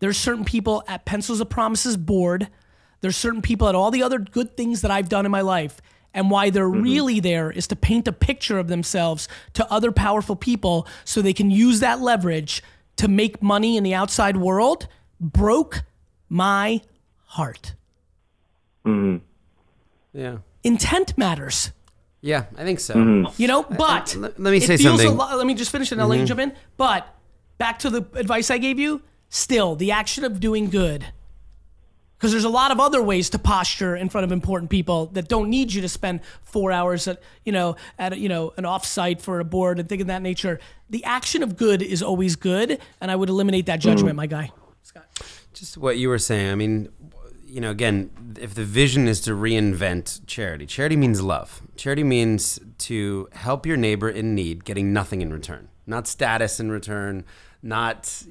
there's certain people at Pencils of Promises board, there's certain people at all the other good things that I've done in my life, And why they're really there is to paint a picture of themselves to other powerful people so they can use that leverage to make money in the outside world, broke my heart. Yeah. Intent matters. Yeah, I think so. You know, but let me say it feels something. let me just finish and I'll let you jump in. But back to the advice I gave you, still the action of doing good. Because there's a lot of other ways to posture in front of important people that don't need you to spend 4 hours at an offsite for a board and things of that nature. The action of good is always good, and I would eliminate that judgment, my guy. Scott. Just what you were saying. I mean, again, if the vision is to reinvent charity, charity means love. Charity means to help your neighbor in need, getting nothing in return, not status in return, not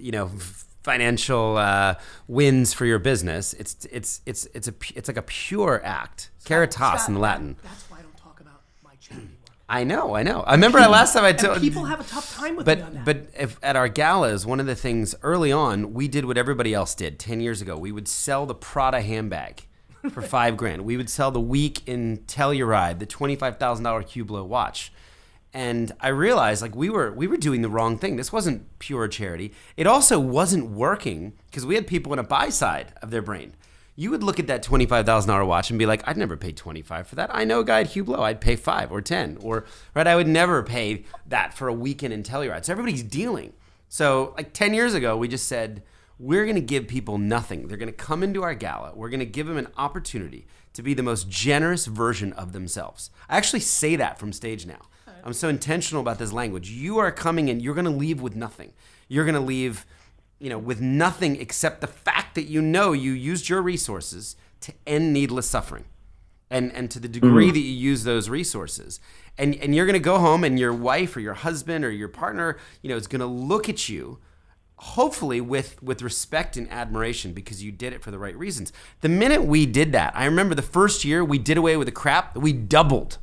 financial wins for your business. It's like a pure act. Caritas in Latin. That's why I don't talk about my charity work. I know. I remember last time I told people have a tough time with me on that. But if at our galas, one of the things early on, we did what everybody else did 10 years ago. We would sell the Prada handbag for $5,000. We would sell the week in Telluride, the $25,000 Hublot watch. And I realized we were doing the wrong thing. This wasn't pure charity. It also wasn't working because we had people in a buy side of their brain. You would look at that $25,000 watch and be like, I'd never pay $25,000 for that. I know a guy at Hublot, I'd pay $5,000 or $10,000, or right, I would never pay that for a weekend in Telluride. So everybody's dealing. So 10 years ago, we just said, we're going to give people nothing. They're going to come into our gala. We're going to give them an opportunity to be the most generous version of themselves. I actually say that from stage now. I'm so intentional about this language. You are coming in, you're going to leave with nothing. You're going to leave, with nothing except the fact that you used your resources to end needless suffering. And to the degree that you use those resources. And you're going to go home and your wife or your husband or your partner, is going to look at you hopefully with respect and admiration because you did it for the right reasons. The minute we did that, I remember the first year we did away with the crap, we doubled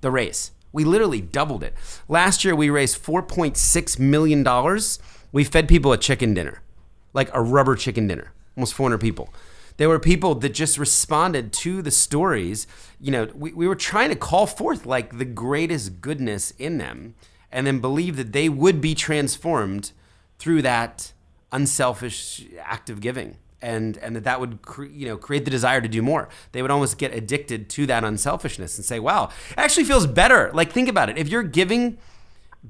the race. We literally doubled it. Last year, we raised $4.6 million. We fed people a chicken dinner, like a rubber chicken dinner, almost 400 people. There were people that just responded to the stories. We were trying to call forth the greatest goodness in them and then believe that they would be transformed through that unselfish act of giving. And that would create the desire to do more. They would almost get addicted to that unselfishness and say, wow, it actually feels better. Think about it. If you're giving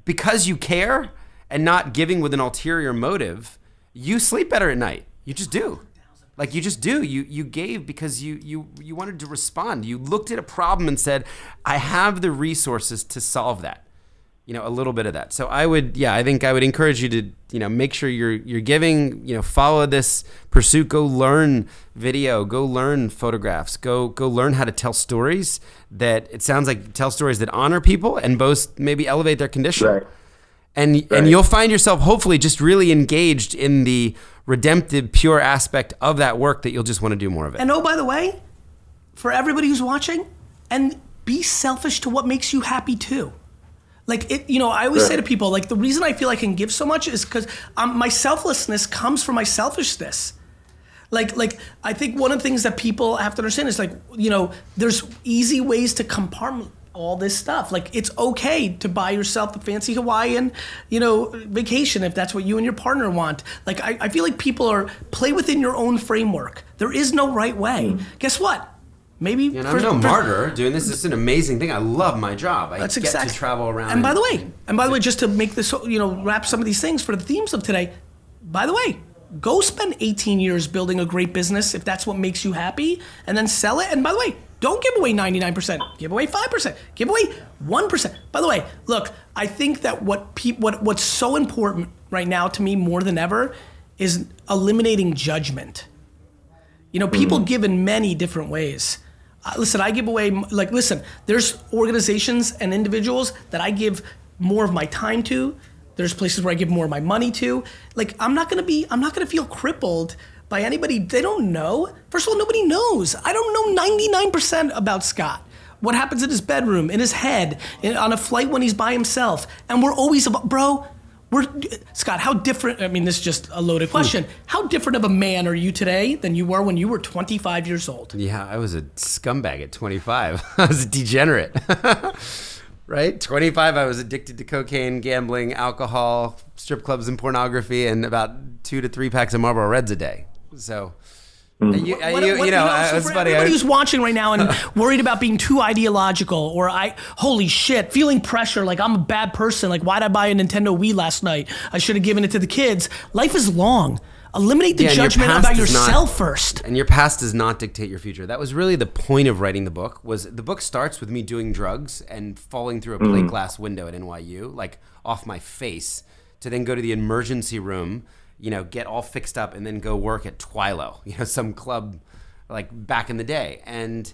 because you care and not giving with an ulterior motive, you sleep better at night. You just do. You just do. You gave because you wanted to respond. You looked at a problem and said, I have the resources to solve that. A little bit of that. So I think I would encourage you to, make sure you're giving, follow this pursuit, go learn video, go learn photographs, go learn how to tell stories that it sounds like tell stories that honor people and both maybe elevate their condition. Right. And you'll find yourself hopefully just really engaged in the redemptive, pure aspect of that work that you'll just want to do more of it. And by the way, for everybody who's watching, and be selfish to what makes you happy too. I always say to people, the reason I feel I can give so much is because my selflessness comes from my selfishness. I think one of the things that people have to understand is there's easy ways to compartment all this stuff. It's okay to buy yourself the fancy Hawaiian, vacation if that's what you and your partner want. I feel like people play within your own framework. There is no right way. Guess what? Maybe I'm no martyr doing this. It's an amazing thing. I love my job. I get to travel around. And by the way, just to make this, wrap some of these things for the themes of today. By the way, go spend 18 years building a great business if that's what makes you happy, and then sell it. And by the way, don't give away 99%. Give away 5%. Give away 1%. By the way, look, I think that what's so important right now to me more than ever is eliminating judgment. People give in many different ways. Listen, I give away, there's organizations and individuals that I give more of my time to. There's places where I give more of my money to. I'm not gonna feel crippled by anybody they don't know. First of all, nobody knows. I don't know 99% about Scott. What happens in his bedroom, in his head, on a flight when he's by himself. And we're always about, bro, Scott, how different, I mean, this is just a loaded question. How different of a man are you today than you were when you were 25 years old? Yeah, I was a scumbag at 25. I was a degenerate. Right? 25, I was addicted to cocaine, gambling, alcohol, strip clubs, and pornography, and about 2 to 3 packs of Marlboro Reds a day. So, So it's for funny. everybody who's watching right now and worried about being too ideological, or holy shit, feeling pressure, like I'm a bad person, like why'd I buy a Nintendo Wii last night? I should have given it to the kids. Life is long. Eliminate the judgment about yourself first. And your past does not dictate your future. That was really the point of writing the book. Was the book starts with me doing drugs and falling through a plate glass window at NYU, like off my face, to then go to the emergency room, get all fixed up and then go work at Twilo, some club like back in the day. And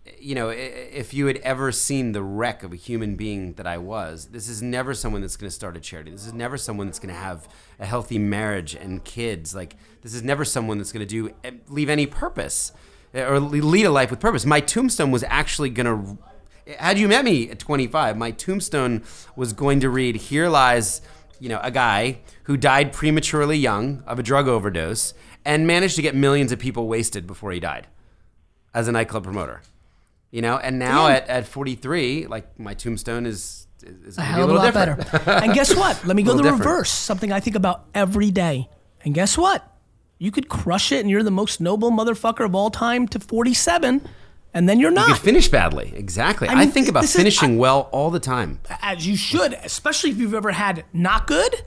if you had ever seen the wreck of a human being that I was, this is never someone that's going to start a charity. This is never someone that's going to have a healthy marriage and kids. Like, this is never someone that's going to leave any purpose or lead a life with purpose. My tombstone was actually going to, had you met me at 25, my tombstone was going to read, "Here lies, a guy who died prematurely young of a drug overdose and managed to get millions of people wasted before he died as a nightclub promoter." And now at 43, like, my tombstone is a hell of a lot better. And guess what? Let me go the reverse. Something I think about every day. And guess what? You could crush it and you're the most noble motherfucker of all time to 47, and then you're not. You could finish badly. Exactly. I think about finishing well all the time. As you should, especially if you've ever had not good.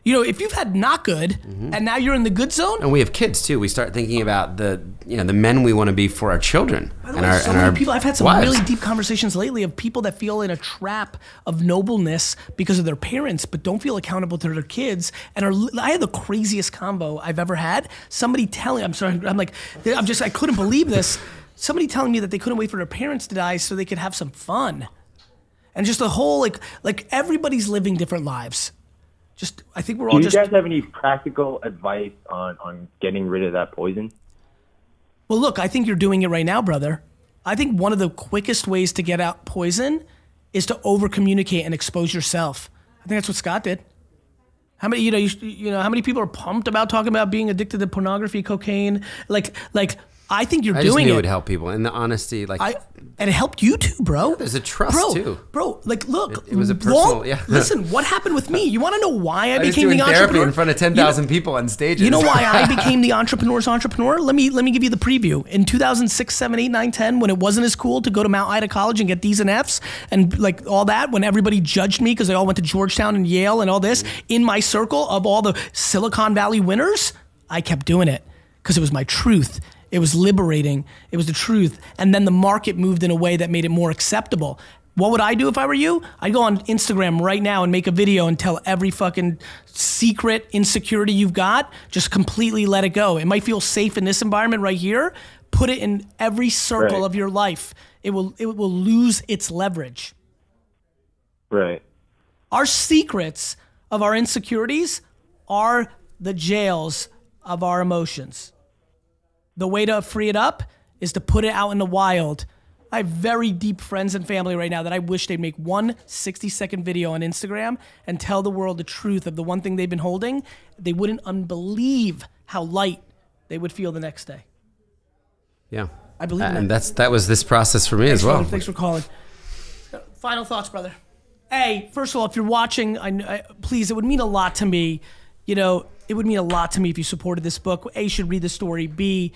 If you've had not good and now you're in the good zone. And we have kids too. We start thinking about the men we want to be for our children. By the way, so many people, I've had some really deep conversations lately of people that feel in a trap of nobleness because of their parents, but don't feel accountable to their kids. And I had the craziest combo I've ever had. Somebody telling, I couldn't believe this. Somebody telling me that they couldn't wait for their parents to die so they could have some fun. And just the whole, like everybody's living different lives. I think we're all Do you guys have any practical advice on getting rid of that poison? Well, look, I think you're doing it right now, brother. I think one of the quickest ways to get out poison is to over-communicate and expose yourself. I think that's what Scott did. How many, how many people are pumped about talking about being addicted to pornography, cocaine? I think you're doing it. I just knew it would help people, and the honesty, and it helped you too, bro. Yeah, there's a trust too, bro. Look, it was a personal. Listen, what happened with me? You want to know why I became the entrepreneur? entrepreneur In front of 10,000 people on stages. You know why I became the entrepreneur's entrepreneur? Let me give you the preview. In 2006, 7, 8, 9, 10, when it wasn't as cool to go to Mount Ida College and get D's and F's and like all that, when everybody judged me because they all went to Georgetown and Yale and all this, in my circle of all the Silicon Valley winners, I kept doing it because it was my truth. It was liberating. It was the truth. And then the market moved in a way that made it more acceptable. What would I do if I were you? I'd go on Instagram right now and make a video and tell every fucking secret insecurity you've got. Just completely let it go. It might feel safe in this environment right here. Put it in every circle of your life. It will lose its leverage. Right. Our secrets of our insecurities are the jails of our emotions. The way to free it up is to put it out in the wild. I have very deep friends and family right now that I wish they'd make one 60-second video on Instagram and tell the world the truth of the one thing they've been holding. They wouldn't unbelieve how light they would feel the next day. Yeah. I believe in that. And that was this process for me as well. Thanks for calling. Final thoughts, brother. A, first of all, if you're watching, please, it would mean a lot to me. It would mean a lot to me if you supported this book. A, you should read the story. B,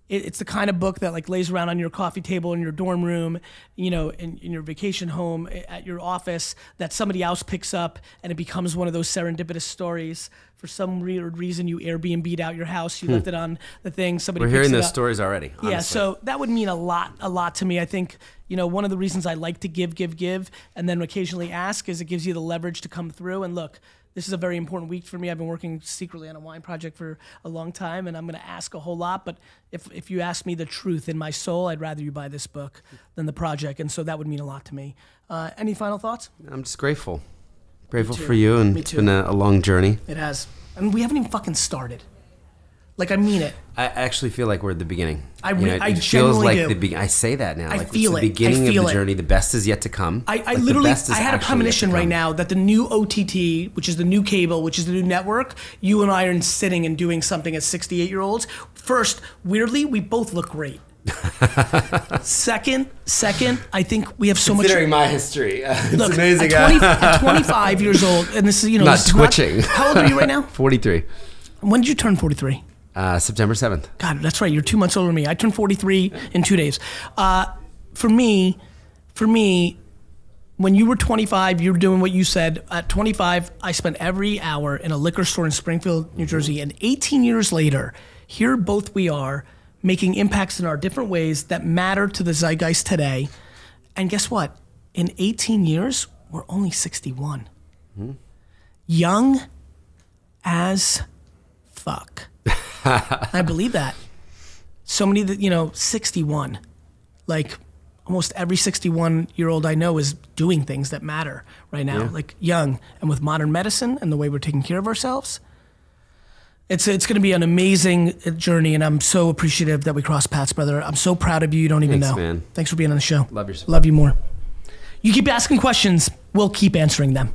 it's the kind of book that like lays around on your coffee table in your dorm room, in your vacation home, at your office, that somebody else picks up and it becomes one of those serendipitous stories. For some weird reason, you Airbnb'd out your house, you left it on the thing, somebody picks it up. We're hearing those stories already, honestly. Yeah, so that would mean a lot to me. I think, one of the reasons I like to give, and then occasionally ask is it gives you the leverage to come through. And look, this is a very important week for me. I've been working secretly on a wine project for a long time, and I'm going to ask a whole lot. But if you ask me the truth in my soul, I'd rather you buy this book than the project. And so that would mean a lot to me. Any final thoughts? I'm just grateful. Grateful for you, and it's been a long journey. It has. And we haven't even fucking started. Like, I mean it. I actually feel like we're at the beginning. I it feels genuinely like do. the beginning. I say that now. I Like feel it's it. the beginning I of feel the it. journey. The best is yet to come. I Like, the literally, best is I had a actually premonition yet to right come. now that the new OTT, which is the new cable, which is the new network, you and I are sitting and doing something as 68-year-olds. First, weirdly, we both look great. Second, I think we have so much. Considering my history, it's Look, amazing. at 25 years old, and this is, you know, Not this is twitching. how old are you right now? 43. When did you turn 43? September 7th. God, that's right. You're 2 months older than me. I turned 43 in 2 days. For me, when you were 25, you were doing what you said. At 25, I spent every hour in a liquor store in Springfield, New Jersey. And 18 years later, here both we are making impacts in our different ways that matter to the zeitgeist today. And guess what? In 18 years, we're only 61. Young as fuck. I believe that. So many that, 61. Like almost every 61-year-old I know is doing things that matter right now, like young. And with modern medicine and the way we're taking care of ourselves, it's going to be an amazing journey. And I'm so appreciative that we crossed paths, brother. I'm so proud of you. You don't even Thanks, know. man. Thanks for being on the show. Love your support. Love you more. You keep asking questions, we'll keep answering them.